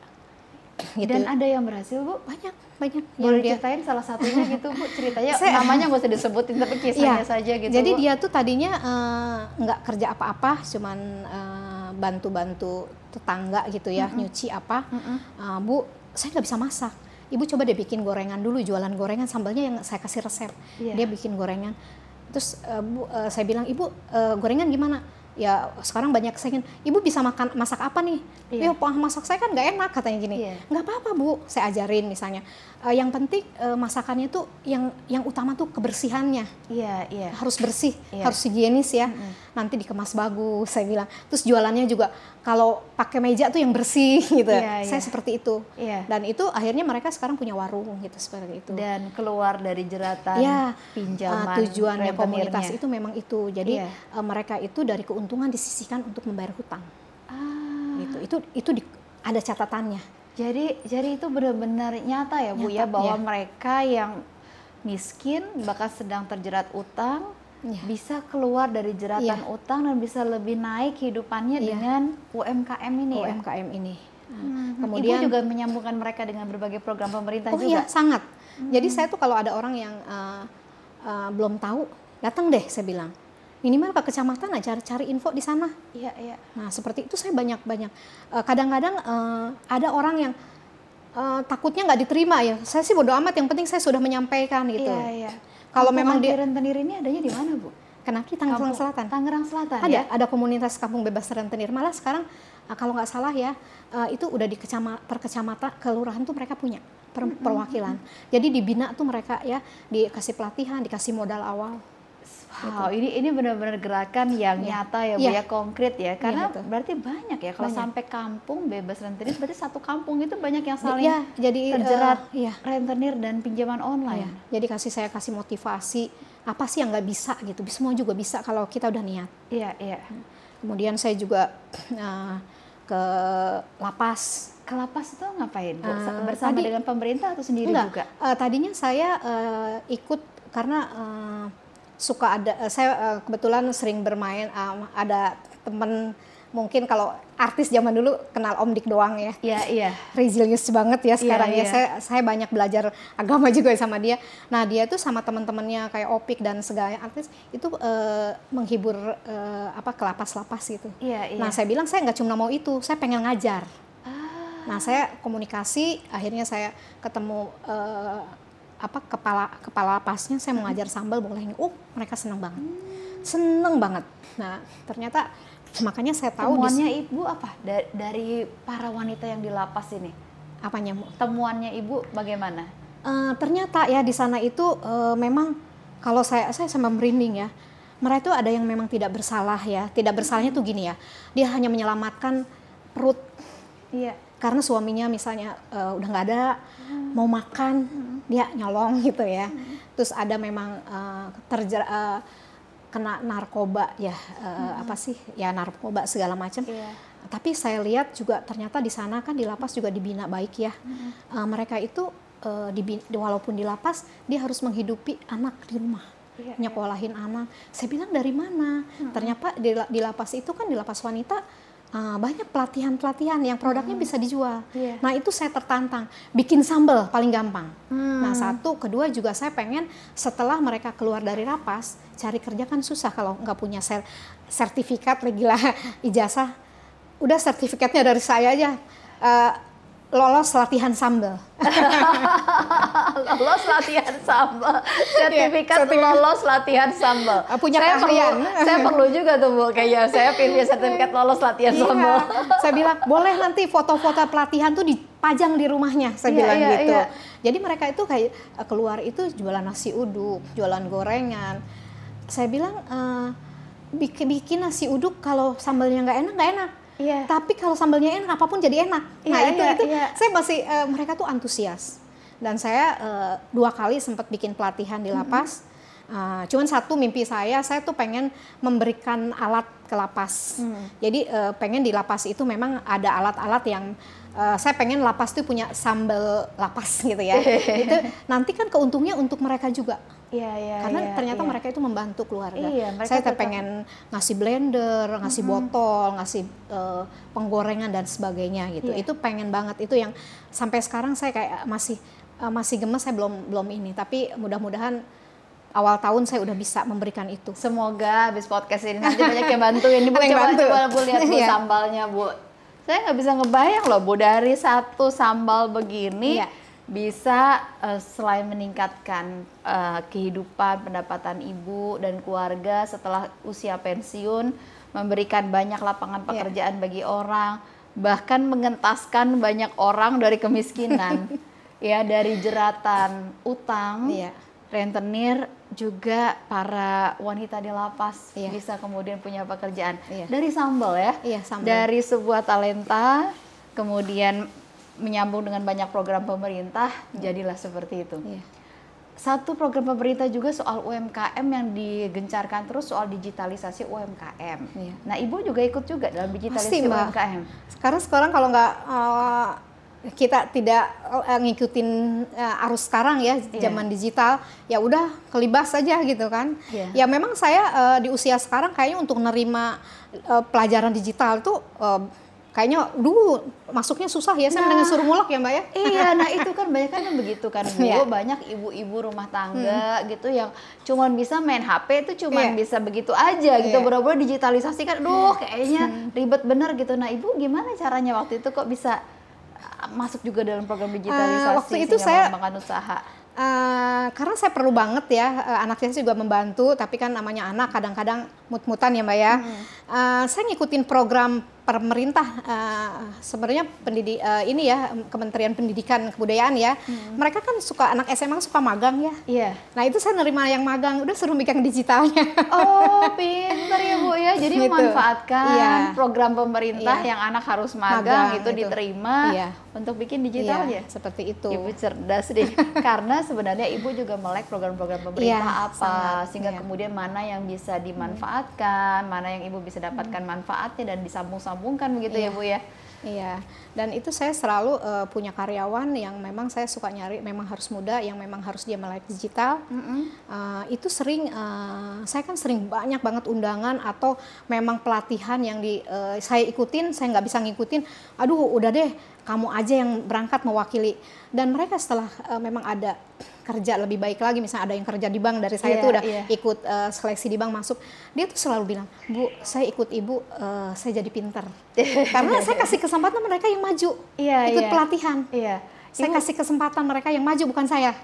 Gitu. Dan ada yang berhasil Bu? Banyak. Boleh ceritain salah satunya gitu Bu, ceritanya namanya nggak usah disebutin tapi kisahnya saja gitu. Jadi Bu, dia tuh tadinya nggak kerja apa-apa, cuman bantu-bantu tetangga gitu ya, nyuci apa. Bu, saya nggak bisa masak. Ibu coba deh bikin gorengan dulu, jualan gorengan, sambalnya yang saya kasih resep. Dia bikin gorengan. Terus saya bilang, Ibu gorengan gimana? Ya sekarang banyak saingan, Ibu bisa masak apa nih? Ya masak saya kan nggak enak katanya gini. Nggak apa-apa Bu, saya ajarin misalnya. Yang penting masakannya tuh yang utama tuh kebersihannya. Harus bersih, harus higienis ya. Nanti dikemas bagus, saya bilang. Terus jualannya juga kalau pakai meja tuh yang bersih gitu. Saya seperti itu. Dan itu akhirnya mereka sekarang punya warung gitu seperti itu. Dan keluar dari jeratan pinjaman. Tujuannya komunitas itu memang itu. Jadi mereka itu dari keuntungan disisihkan untuk membayar hutang. Itu ada catatannya. Jadi itu benar-benar nyata ya Bu ya, bahwa mereka yang miskin bahkan sedang terjerat utang bisa keluar dari jeratan utang dan bisa lebih naik kehidupannya dengan UMKM ini. UMKM ini. Kemudian Ibu juga menyambungkan mereka dengan berbagai program pemerintah juga. Iya, sangat. Jadi saya tuh kalau ada orang yang belum tahu, datang deh saya bilang. Minimal ke kecamatan aja cari info di sana. Nah seperti itu saya banyak. Kadang-kadang ada orang yang takutnya nggak diterima ya. Saya sih bodo amat, yang penting saya sudah menyampaikan gitu. Kalau memang di rentenir ini adanya di mana Bu? Kenapa di Tangerang Selatan? Tangerang Selatan ada komunitas kampung bebas rentenir. Malah sekarang kalau nggak salah ya itu udah di per kecamatan, kelurahan tuh mereka punya perwakilan. Jadi dibina tuh mereka ya, dikasih pelatihan, dikasih modal awal. Wow, ini benar-benar gerakan yang nyata ya Bu ya, konkret ya, karena berarti banyak ya kalau sampai kampung bebas rentenir, berarti satu kampung itu banyak yang saling terjerat rentenir dan pinjaman online. Jadi saya kasih motivasi, apa sih yang nggak bisa gitu, semua juga bisa kalau kita udah niat. Kemudian saya juga ke lapas. Ke lapas itu ngapain, Bu? Bersama dengan pemerintah atau sendiri enggak, juga? Tadinya saya ikut karena suka ada, saya kebetulan sering bermain, ada temen, mungkin kalau artis zaman dulu kenal Om Dik doang ya. Iya, iya. Resilience banget ya sekarang Iya, ya. iya. Saya banyak belajar agama juga sama dia. Nah dia tuh sama teman-temannya kayak Opik dan segala artis itu menghibur ke lapas-lapas gitu. Iya, iya. Nah saya bilang saya nggak cuma mau itu, saya pengen ngajar. Nah saya komunikasi, akhirnya saya ketemu kepala lapasnya, saya mau ngajar sambal boleh. Mereka seneng banget. Nah ternyata makanya saya tahu temuannya Ibu apa dari para wanita yang di lapas ini? Apanya? Temuannya Ibu bagaimana? Ternyata ya di sana itu memang kalau saya sampai merinding ya. Mereka itu ada yang memang tidak bersalah ya. Tidak bersalahnya tuh gini ya. Dia hanya menyelamatkan perut. Iya. Karena suaminya misalnya udah nggak ada, mau makan, dia nyolong gitu ya. Terus ada memang kena narkoba ya, narkoba segala macam. Iya. Tapi saya lihat juga ternyata di sana kan di lapas juga dibina baik ya. Mereka itu walaupun di lapas dia harus menghidupi anak di rumah. Iya, nyekolahin anak. Saya bilang dari mana? Ternyata di lapas itu kan, di lapas wanita banyak pelatihan yang produknya bisa dijual. Yeah. Nah itu saya tertantang, bikin sambal paling gampang. Nah satu, kedua juga saya pengen setelah mereka keluar dari lapas, cari kerja kan susah kalau nggak punya sertifikat, ijazah. Udah sertifikatnya dari saya aja, lolos latihan sambal. Lolos latihan sambal, sertifikat lolos latihan sambal. Punya keahlian. Saya perlu juga tuh Bu, kayaknya saya pilih sertifikat lolos latihan sambal. Saya bilang boleh nanti foto-foto pelatihan tuh dipajang di rumahnya, saya bilang gitu. Iya. Jadi mereka itu kayak keluar itu jualan nasi uduk, jualan gorengan. Saya bilang bikin nasi uduk kalau sambalnya nggak enak. Iya. Tapi kalau sambalnya enak, apapun jadi enak. Nah itu saya masih mereka tuh antusias. Dan saya 2 kali sempat bikin pelatihan di lapas. Cuman satu mimpi saya tuh pengen memberikan alat ke lapas. Jadi pengen di lapas itu memang ada alat-alat yang saya pengen lapas tuh punya sambal lapas gitu ya. Itu nanti kan keuntungnya untuk mereka juga. Karena ternyata mereka itu membantu keluarga. Saya pengen ngasih blender, ngasih botol, ngasih penggorengan dan sebagainya gitu. Itu pengen banget, itu yang sampai sekarang saya kayak masih gemes, saya belum ini. Tapi mudah-mudahan awal tahun saya udah bisa memberikan itu. Semoga habis podcast ini nanti banyak yang bantuin. Bu, coba Bu lihat Bu sambalnya Bu. Saya nggak bisa ngebayang loh Bu, dari satu sambal begini bisa selain meningkatkan kehidupan, pendapatan Ibu dan keluarga setelah usia pensiun, memberikan banyak lapangan pekerjaan bagi orang, bahkan mengentaskan banyak orang dari kemiskinan, ya, dari jeratan utang, rentenir, juga para wanita di lapas bisa kemudian punya pekerjaan dari sambal ya, dari sebuah talenta kemudian menyambung dengan banyak program pemerintah, jadilah seperti itu. Satu program pemerintah juga soal UMKM yang digencarkan terus, soal digitalisasi UMKM. Nah Ibu juga ikut juga dalam digitalisasi UMKM. Sekarang kalau nggak kita tidak ngikutin arus sekarang ya, zaman digital, ya udah kelibas saja gitu kan. Ya memang saya di usia sekarang kayaknya untuk menerima pelajaran digital itu kayaknya dulu masuknya susah ya, saya dengan suruh mulak ya Mbak ya. Iya, nah itu kan banyak kan yang begitu kan Bu, banyak ibu-ibu rumah tangga gitu yang cuman bisa main HP itu cuman bisa begitu aja gitu, buru-buru digitalisasi kan, kayaknya ribet bener gitu. Nah Ibu gimana caranya waktu itu kok bisa masuk juga dalam program digitalisasi waktu itu saya mengembangkan usaha? Karena saya perlu banget ya, anak saya juga membantu, tapi kan namanya anak kadang-kadang mut-mutan ya Mbak ya. Saya ngikutin program pemerintah, sebenarnya ini ya, Kementerian Pendidikan Kebudayaan ya. Mereka kan suka, anak SMA suka magang ya. Nah itu saya nerima yang magang, udah suruh megang digitalnya. Oh pinter ya Bu ya, jadi gitu. Memanfaatkan program pemerintah yang anak harus magang itu diterima untuk bikin digitalnya. Seperti itu. Ibu cerdas deh, karena sebenarnya Ibu juga melek program-program pemerintah sehingga kemudian mana yang bisa dimanfaatkan, mana yang Ibu bisa dapatkan manfaatnya dan disambung-sambung disambungkan begitu ya Bu ya. Iya, dan itu saya selalu punya karyawan yang memang saya suka nyari, memang harus muda, yang memang harus dia melek digital. Itu sering, saya kan sering banyak banget undangan atau memang pelatihan yang saya ikutin, saya nggak bisa ngikutin. Aduh, udah deh, kamu aja yang berangkat mewakili. Dan mereka setelah memang ada kerja lebih baik lagi, misalnya ada yang kerja di bank dari saya tuh udah ikut seleksi di bank masuk, dia tuh selalu bilang, Bu, saya ikut Ibu, saya jadi pinter. Karena saya kasih kesempatan mereka yang maju, ikut pelatihan. Saya kasih kesempatan mereka yang maju, bukan saya.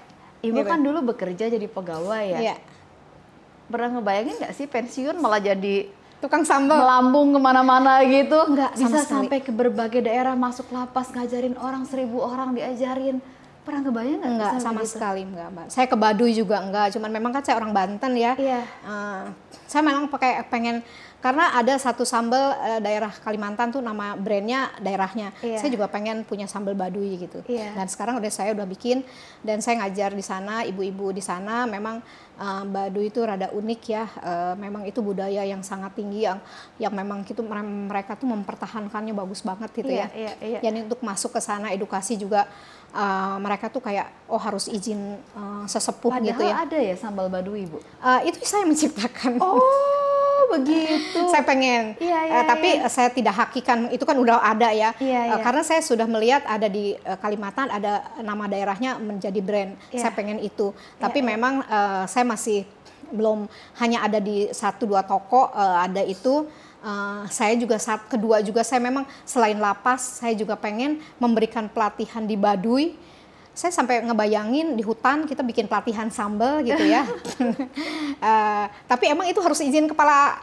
Ibu kan dulu bekerja jadi pegawai ya. Pernah ngebayangin nggak sih pensiun malah jadi tukang sambal, melambung kemana-mana gitu? Enggak, bisa sampai ke berbagai daerah, masuk lapas, ngajarin orang, 1000 orang diajarin. Pernah ngebayang nggak? Enggak, sama sekali enggak, Mbak. Saya ke Baduy juga enggak, cuman memang kan saya orang Banten ya. Saya memang pengen, karena ada satu sambal daerah Kalimantan tuh nama brandnya daerahnya. Saya juga pengen punya sambal Baduy gitu. Dan sekarang saya udah bikin, dan saya ngajar di sana, ibu-ibu di sana. Memang Baduy itu rada unik ya. Memang itu budaya yang sangat tinggi, yang memang itu mereka tuh mempertahankannya bagus banget gitu ya. Jadi untuk masuk ke sana edukasi juga. Mereka tuh kayak harus izin sesepuh. Padahal gitu ya. Ada ya sambal Baduy, Bu? Itu saya menciptakan. Begitu. Saya pengen, tapi saya tidak hakikan, itu kan udah ada ya. Karena saya sudah melihat ada di Kalimantan ada nama daerahnya menjadi brand. Saya pengen itu, tapi memang saya masih belum, hanya ada di 1-2 toko ada itu. Saya juga kedua juga saya memang selain lapas, saya juga pengen memberikan pelatihan di Baduy. Saya sampai ngebayangin di hutan kita bikin pelatihan sambal gitu ya. Tapi emang itu harus izin kepala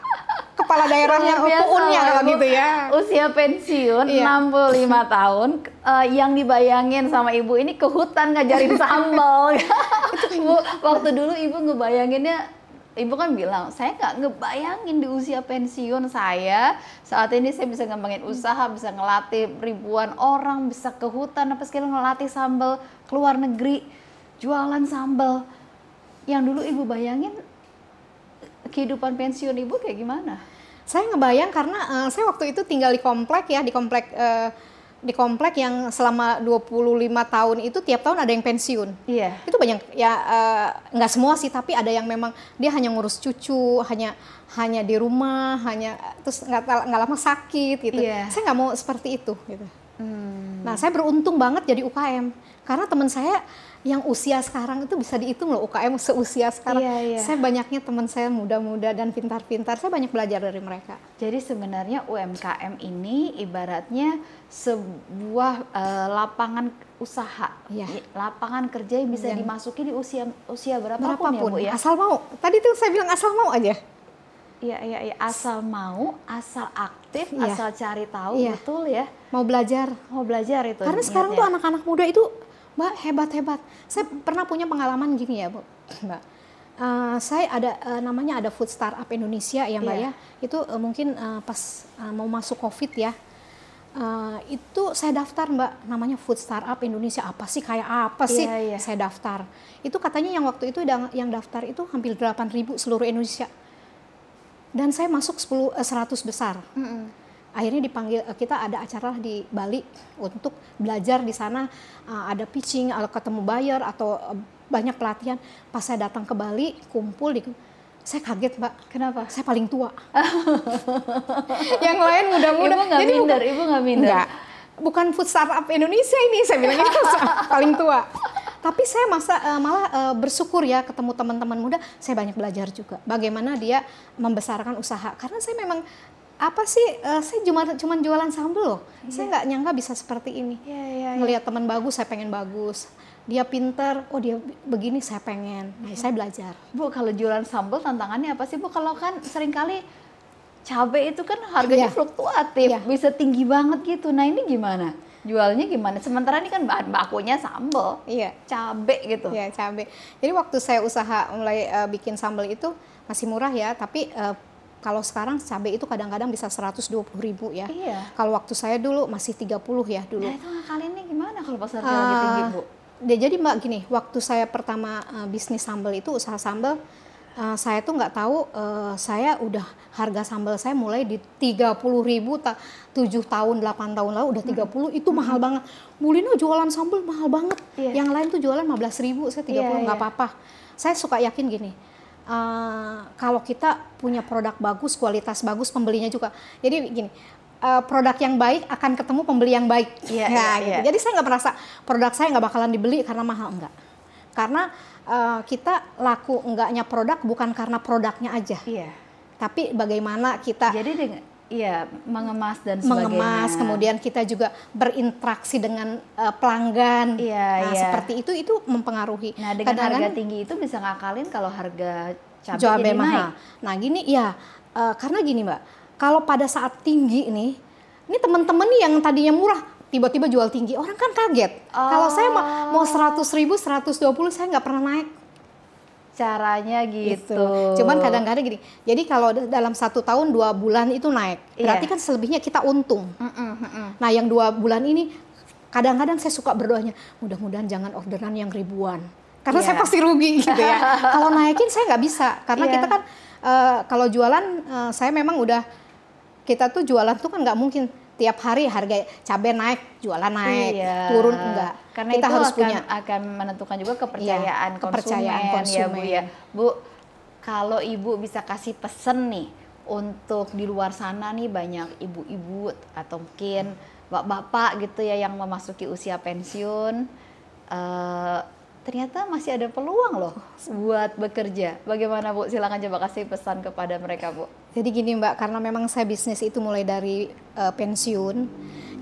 daerahnya, PU-nya kalau gitu ya. Usia pensiun 65 tahun, yang dibayangin sama Ibu ini ke hutan ngajarin sambal. Bu, waktu dulu Ibu ngebayanginnya, Ibu kan bilang, saya nggak ngebayangin di usia pensiun saya, saat ini saya bisa ngembangin usaha, bisa ngelatih ribuan orang, bisa ke hutan, apa segala, ngelatih sambal, ke luar negeri, jualan sambal. Yang dulu Ibu bayangin, kehidupan pensiun Ibu kayak gimana? Saya ngebayang karena saya waktu itu tinggal di komplek ya, di komplek yang selama 25 tahun itu tiap tahun ada yang pensiun. Itu banyak ya, nggak semua sih, tapi ada yang memang dia hanya ngurus cucu, hanya di rumah, terus nggak lama sakit gitu. Saya nggak mau seperti itu gitu. Nah, saya beruntung banget jadi UKM karena teman saya yang usia sekarang itu bisa dihitung loh, UKM seusia sekarang. Saya banyaknya teman saya muda-muda dan pintar-pintar, saya banyak belajar dari mereka. Jadi sebenarnya UMKM ini ibaratnya sebuah lapangan usaha, lapangan kerja yang bisa dimasuki di usia berapapun ya Bu ya? Asal mau. Tadi tuh saya bilang asal mau aja. Iya, asal mau, asal aktif, asal cari tahu, betul ya. Mau belajar itu. Karena sekarang tuh anak-anak muda itu, Mbak, hebat-hebat. Saya pernah punya pengalaman gini ya, Bu, Mbak. Saya namanya ada Food Startup Indonesia ya, Mbak ya. Itu mungkin pas mau masuk COVID ya. Itu saya daftar, Mbak, namanya Food Startup Indonesia. Apa sih, kayak apa sih? Saya daftar. Itu katanya yang waktu itu yang daftar itu hampir 8.000 seluruh Indonesia. Dan saya masuk 100 besar. Akhirnya dipanggil, kita ada acara di Bali untuk belajar di sana, ada pitching, ketemu buyer atau banyak pelatihan. Pas saya datang ke Bali, kumpul saya kaget, Mbak. Kenapa? Saya paling tua. Yang lain muda-muda. Ibu nggak minder. Enggak. Bukan Food Startup Indonesia ini, saya bilang itu paling tua. Tapi saya malah bersyukur ya ketemu teman-teman muda. Saya banyak belajar juga bagaimana dia membesarkan usaha. Karena saya memang saya cuma jualan sambal loh. Saya nggak nyangka bisa seperti ini. Ngelihat teman bagus, saya pengen bagus. Dia pinter, dia begini, saya pengen. Nah, saya belajar. Bu, kalau jualan sambal tantangannya apa sih, Bu? Kalau kan seringkali cabai itu kan harganya fluktuatif, bisa tinggi banget gitu. Nah, ini gimana? Jualnya gimana? Sementara ini kan bahan bakunya sambal, cabai gitu. Iya, cabai. Jadi waktu saya usaha mulai bikin sambal itu masih murah ya, tapi kalau sekarang cabai itu kadang-kadang bisa 120.000 ya. Kalau waktu saya dulu masih 30 ya dulu. Nah, itu ngakalinnya gimana kalau pas harga lagi tinggi, Bu? Jadi Mbak gini, waktu saya pertama bisnis sambal itu, usaha sambal, Saya tuh nggak tahu, saya udah harga sambal saya mulai di 30.000 7 tahun 8 tahun lalu udah 30 itu mahal banget. Bu Lina jualan sambal mahal banget. Yang lain tuh jualan 15.000, saya 30 nggak apa-apa. Saya suka yakin gini, kalau kita punya produk bagus, kualitas bagus, pembelinya juga. Jadi gini, produk yang baik akan ketemu pembeli yang baik. Gitu. Jadi saya nggak merasa produk saya nggak bakalan dibeli karena mahal, enggak. Karena kita laku enggaknya produk bukan karena produknya aja, tapi bagaimana kita mengemas dan sebagainya. Kemudian kita juga berinteraksi dengan pelanggan. Seperti itu mempengaruhi. Nah, dengan harga tinggi itu bisa ngakalin kalau harga cabai jadi mahal. Nah, gini karena gini Mbak, kalau pada saat tinggi ini teman-teman nih yang tadinya murah tiba-tiba jual tinggi, orang kan kaget. Kalau saya mau 100.000, 120 saya nggak pernah naik. Caranya gitu. Cuman kadang-kadang gini, jadi kalau dalam 1 tahun 2 bulan itu naik, berarti kan selebihnya kita untung. Nah yang 2 bulan ini kadang-kadang saya suka berdoanya, mudah-mudahan jangan orderan yang ribuan. Karena saya pasti rugi gitu ya. Kalau naikin saya nggak bisa, karena kita kan kalau jualan saya memang udah, kita tuh jualan tuh kan nggak mungkin tiap hari harga cabai naik, jualan naik, turun enggak. Karena kita itu harus akan menentukan juga kepercayaan konsumen. Ya, Bu. Bu, kalau Ibu bisa kasih pesen nih untuk di luar sana nih banyak ibu-ibu atau mungkin bapak-bapak gitu ya yang memasuki usia pensiun, ternyata masih ada peluang loh buat bekerja. Bagaimana Bu? Silakan coba kasih pesan kepada mereka, Bu. Jadi gini Mbak, karena memang saya bisnis itu mulai dari pensiun.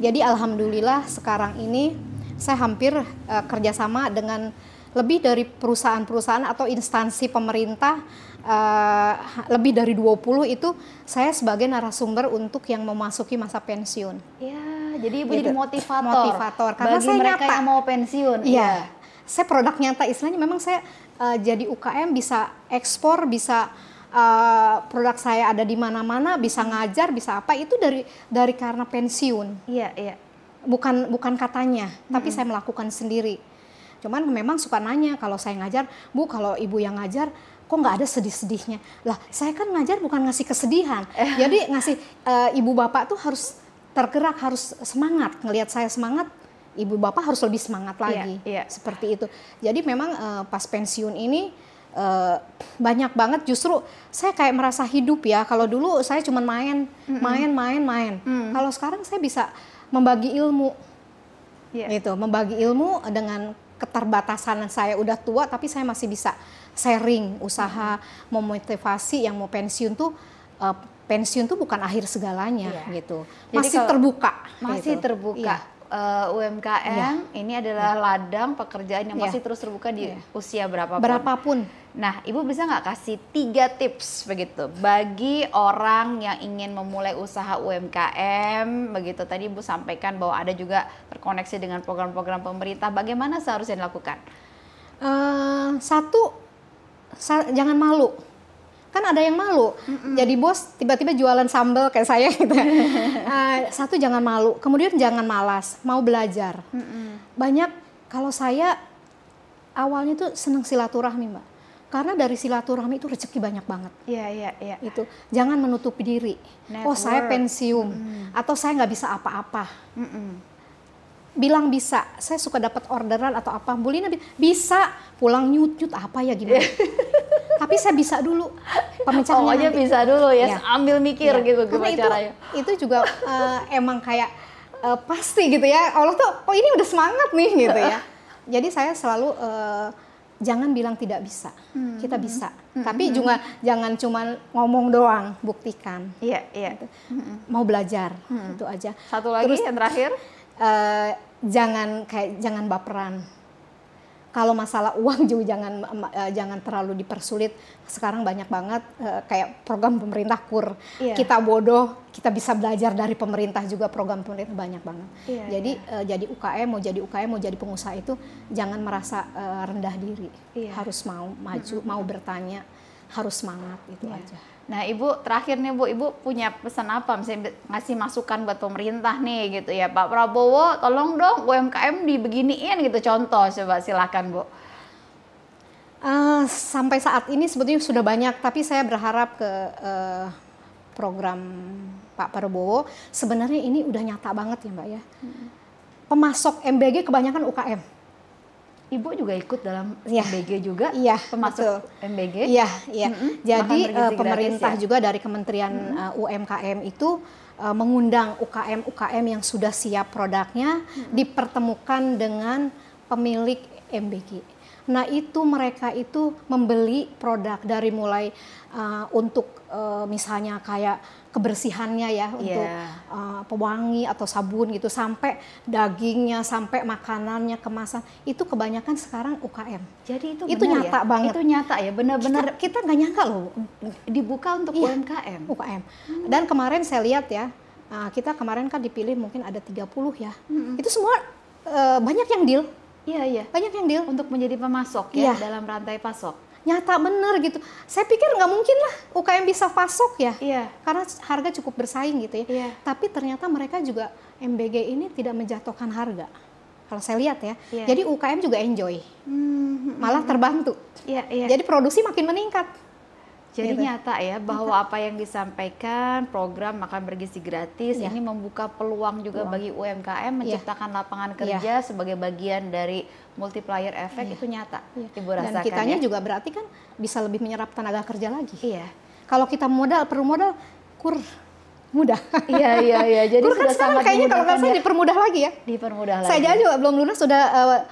Jadi alhamdulillah sekarang ini saya hampir kerjasama dengan lebih dari perusahaan-perusahaan atau instansi pemerintah, lebih dari 20 itu saya sebagai narasumber untuk yang memasuki masa pensiun. Jadi Ibu jadi motivator karena bagi saya mereka yang mau pensiun. Saya produk nyata, istilahnya memang saya jadi UKM bisa ekspor, bisa produk saya ada di mana-mana, bisa ngajar, bisa apa, itu dari karena pensiun. Bukan katanya, tapi saya melakukan sendiri. Cuman memang suka nanya kalau saya ngajar, Bu kalau Ibu yang ngajar kok nggak ada sedih-sedihnya? Lah saya kan ngajar bukan ngasih kesedihan, jadi ngasih ibu bapak tuh harus tergerak, harus semangat, ngelihat saya semangat. Ibu bapak harus lebih semangat lagi, seperti itu. Jadi memang pas pensiun ini banyak banget justru saya kayak merasa hidup ya. Kalau dulu saya cuma main. Kalau sekarang saya bisa membagi ilmu, gitu. Membagi ilmu dengan keterbatasan saya udah tua, tapi saya masih bisa sharing usaha, memotivasi yang mau pensiun tuh. Pensiun tuh bukan akhir segalanya, gitu. Masih terbuka. UMKM ini adalah ladang pekerjaan yang masih terus terbuka di usia berapapun. Nah, Ibu bisa nggak kasih 3 tips begitu bagi orang yang ingin memulai usaha UMKM begitu? Tadi Ibu sampaikan bahwa ada juga terkoneksi dengan program-program pemerintah. Bagaimana seharusnya dilakukan? Satu, jangan malu. Kan ada yang malu, jadi bos tiba-tiba jualan sambal kayak saya gitu. Satu, jangan malu, kemudian jangan malas, mau belajar. Banyak, kalau saya awalnya tuh senang silaturahmi Mbak, karena dari silaturahmi itu rezeki banyak banget. Itu jangan menutupi diri. Oh saya pensiun, atau saya nggak bisa apa-apa. Bilang bisa, saya suka dapat orderan atau apa, Bu Lina bisa, pulang nyut-nyut apa ya gimana. Tapi saya bisa dulu pemecahnya. Pokoknya bisa dulu ya, ambil mikir gitu gimana caranya. Itu juga emang kayak pasti gitu ya, Allah tuh oh ini udah semangat nih gitu ya. Jadi saya selalu jangan bilang tidak bisa, kita bisa. Tapi juga jangan cuma ngomong doang, buktikan. Gitu. Mau belajar, itu aja. Satu lagi. Terus, yang terakhir, jangan baperan. Kalau masalah uang juga jangan terlalu dipersulit. Sekarang banyak banget kayak program pemerintah KUR. Kita bodoh, kita bisa belajar dari pemerintah juga, program pemerintah banyak banget. Jadi UKM mau jadi pengusaha itu jangan merasa rendah diri. Harus mau maju, mau bertanya, harus semangat, itu aja. Nah Ibu, terakhir nih Bu, Ibu punya pesan apa? Misalnya ngasih masukan buat pemerintah nih gitu ya, Pak Prabowo tolong dong UMKM dibeginiin gitu, contoh coba silakan Bu. Sampai saat ini sebetulnya sudah banyak, tapi saya berharap ke program Pak Prabowo, sebenarnya ini udah nyata banget ya Mbak ya. Pemasok MBG kebanyakan UKM. Ibu juga ikut dalam Ya. MBG juga? Iya, Pemasok betul. MBG? Iya, iya. Jadi Makan bergizi pemerintah gratis ya? juga dari Kementerian UMKM itu mengundang UKM-UKM yang sudah siap produknya dipertemukan dengan pemilik MBG. Nah itu mereka itu membeli produk dari mulai untuk misalnya kayak kebersihannya ya, untuk pewangi atau sabun gitu, sampai dagingnya, sampai makanannya, kemasan, itu kebanyakan sekarang UKM. Jadi itu benar nyata ya? banget. Itu nyata ya, benar-benar Kita nggak nyangka loh dibuka untuk UMKM. UKM. Dan kemarin saya lihat ya, kita kemarin kan dipilih mungkin ada 30 ya. Itu semua banyak yang deal. Iya, iya. Banyak yang deal. Untuk menjadi pemasok ya Iya. dalam rantai pasok. Nyata bener gitu. Saya pikir nggak mungkin lah UKM bisa pasok ya. Iya. Karena harga cukup bersaing gitu ya. Iya. Tapi ternyata mereka juga MBG ini tidak menjatuhkan harga. Kalau saya lihat ya. Iya. Jadi UKM juga enjoy. Malah terbantu. Iya, iya. Jadi produksi makin meningkat. Jadi Gitu. nyata ya bahwa apa yang disampaikan program makan bergizi gratis Iya. ini membuka peluang juga bagi UMKM menciptakan lapangan kerja sebagai bagian dari multiplier efek. Itu nyata. Ibu Dan rasakan kitanya ya? juga berarti kan bisa lebih menyerap tenaga kerja lagi. Iya. Kalau kita perlu modal kur mudah. Iya, iya, iya. Jadi Kur kan sudah sekarang sangat kayaknya kalau nggak dimudahkan salah ya. dipermudah lagi ya. Dipermudah lagi. Saya aja juga belum lunas sudah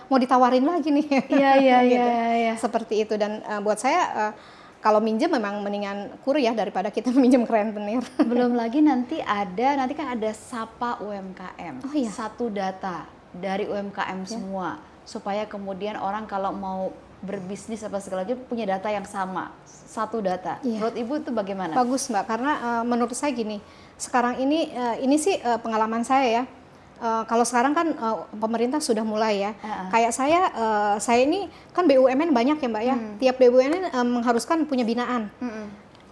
mau ditawarin lagi nih. Iya, iya, Gitu. iya, iya. Seperti itu, dan buat saya kalau minjem memang mendingan kur ya daripada kita minjem ke rentenir. Belum lagi nanti kan ada Sapa UMKM. Oh iya. Satu data dari UMKM semua supaya kemudian orang kalau mau berbisnis apa segala macam punya data yang sama. Satu data. Iya. Menurut Ibu itu bagaimana? Bagus Mbak, karena menurut saya gini, sekarang ini sih pengalaman saya ya. Kalau sekarang kan pemerintah sudah mulai ya. Kayak saya ini kan BUMN banyak ya Mbak ya. Tiap BUMN mengharuskan punya binaan.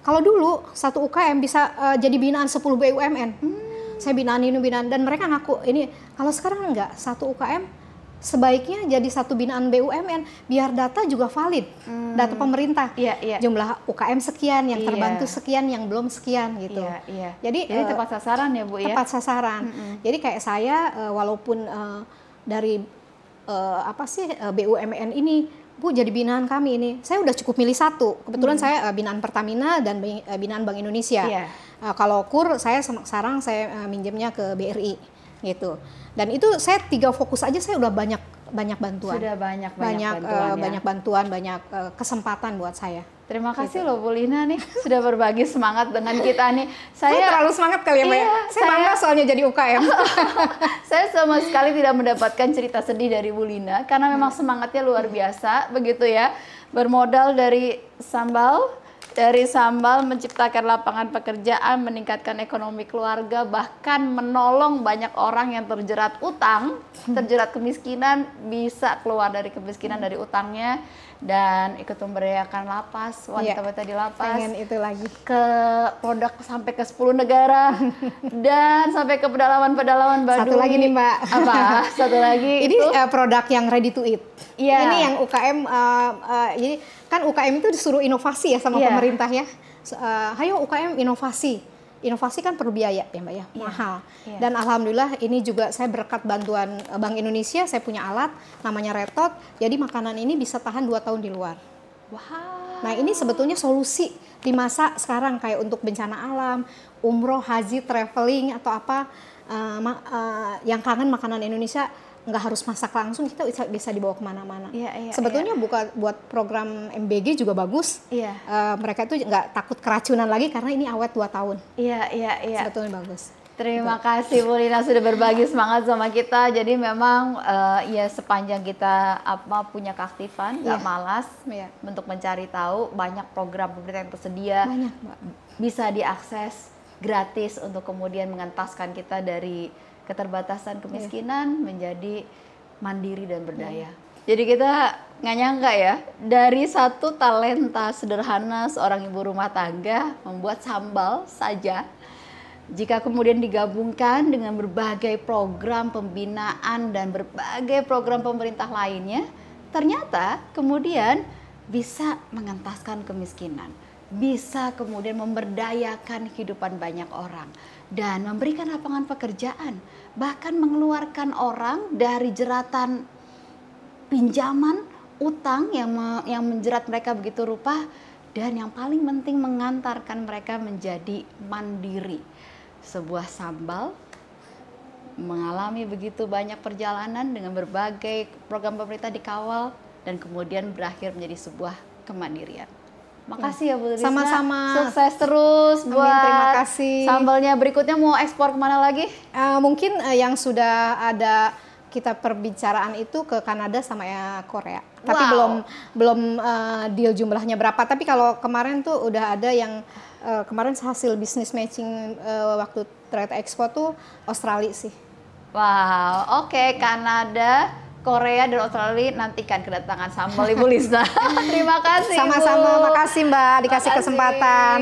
Kalau dulu satu UKM bisa jadi binaan 10 BUMN. Saya binaan ini binaan, dan mereka ngaku ini. Kalau sekarang enggak, satu UKM sebaiknya jadi satu binaan BUMN biar data juga valid. Data pemerintah. Iya, iya. Jumlah UKM sekian, yang Iya. terbantu sekian, yang belum sekian gitu. Iya, iya. Jadi tepat sasaran ya Bu ya. tepat sasaran. Jadi kayak saya walaupun dari BUMN ini, Bu jadi binaan kami ini, saya udah cukup milih satu. Kebetulan saya binaan Pertamina dan binaan Bank Indonesia. Iya. Kalau KUR sekarang saya minjemnya ke BRI gitu. Dan itu saya 3 fokus aja saya udah banyak bantuan. Sudah banyak bantuan bantuan ya. banyak bantuan, banyak kesempatan buat saya. Terima kasih loh Bu Lina nih sudah berbagi semangat dengan kita nih. Saya terlalu semangat kali ya Mbak. Iya, Saya bangga soalnya jadi UKM. Saya sama sekali tidak mendapatkan cerita sedih dari Bu Lina karena memang semangatnya luar biasa begitu ya. Bermodal dari sambal menciptakan lapangan pekerjaan, meningkatkan ekonomi keluarga, bahkan menolong banyak orang yang terjerat utang, terjerat kemiskinan, bisa keluar dari kemiskinan dari utangnya, dan ikut memberdayakan lapas, wanita-wanita di lapas. Pengen itu lagi. Ke produk sampai ke 10 negara dan sampai ke pedalaman-pedalaman Baduy. Satu lagi nih Mbak. Apa? Satu lagi Ini itu produk yang ready to eat. Iya. Ini yang UKM, jadi kan UKM itu disuruh inovasi ya sama Iya. pemerintah ya. Hayo UKM inovasi. Inovasi kan perlu biaya ya Mbak ya, mahal. Iya. Dan alhamdulillah ini juga saya berkat bantuan Bank Indonesia, saya punya alat namanya Retot. Jadi makanan ini bisa tahan 2 tahun di luar. Wow. Nah ini sebetulnya solusi di masa sekarang kayak untuk bencana alam, umroh, haji, traveling atau apa, yang kangen makanan Indonesia, nggak harus masak langsung, kita bisa dibawa kemana-mana. Iya, Sebetulnya buat program MBG juga bagus. Iya. Mereka itu nggak takut keracunan lagi karena ini awet 2 tahun. Iya. Sebetulnya bagus. Terima kasih Bu Lina sudah berbagi semangat sama kita. Jadi memang ya sepanjang kita punya keaktifan, nggak malas untuk mencari tahu, banyak program pemerintah yang tersedia. Banyak Mbak. Bisa diakses gratis untuk kemudian mengentaskan kita dari keterbatasan kemiskinan menjadi mandiri dan berdaya. Jadi kita nggak nyangka ya, dari satu talenta sederhana seorang ibu rumah tangga membuat sambal saja, jika kemudian digabungkan dengan berbagai program pembinaan dan berbagai program pemerintah lainnya, ternyata kemudian bisa mengentaskan kemiskinan, bisa kemudian memberdayakan kehidupan banyak orang, dan memberikan lapangan pekerjaan, bahkan mengeluarkan orang dari jeratan pinjaman, utang yang menjerat mereka begitu rupa, dan yang paling penting mengantarkan mereka menjadi mandiri. Sebuah Sambal mengalami begitu banyak perjalanan dengan berbagai program pemerintah dikawal dan kemudian berakhir menjadi sebuah kemandirian. Makasih ya Bu Risma. Sama-sama. Sukses terus buat terima kasih. Sambalnya. Berikutnya mau ekspor kemana lagi? Mungkin yang sudah ada kita perbicaraan itu ke Kanada sama Korea. Tapi belum deal jumlahnya berapa. Tapi kalau kemarin tuh udah ada yang kemarin hasil business matching waktu trade expo tuh Australia sih. Wow, oke. Kanada, Korea dan Australia, nantikan kedatangan sambal Ibu Lisna. Terima kasih. Sama-sama, makasih Mbak dikasih kesempatan.